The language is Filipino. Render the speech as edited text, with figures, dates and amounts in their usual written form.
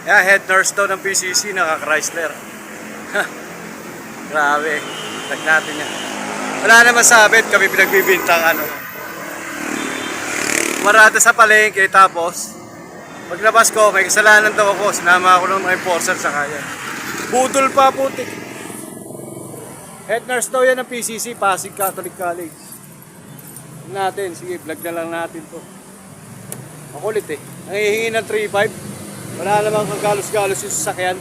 Yeah, head nurse daw ng PCC, naka-Chrysler. Grabe. Tag natin yan. Wala naman sabit, kami pinagbibintang ano. Marada sa palengke, tapos paglabas ko, may kasalanan daw ako. Sinama ako ng mga enforcer sa kaya. Budol pa putik. Head nurse daw yan ng PCC, Pasig Catholic College. Natin, sige, vlog na lang natin to. Makulit eh. Nangihingi ng 3.5. Wala namang kagalos-galos yung sasakyan.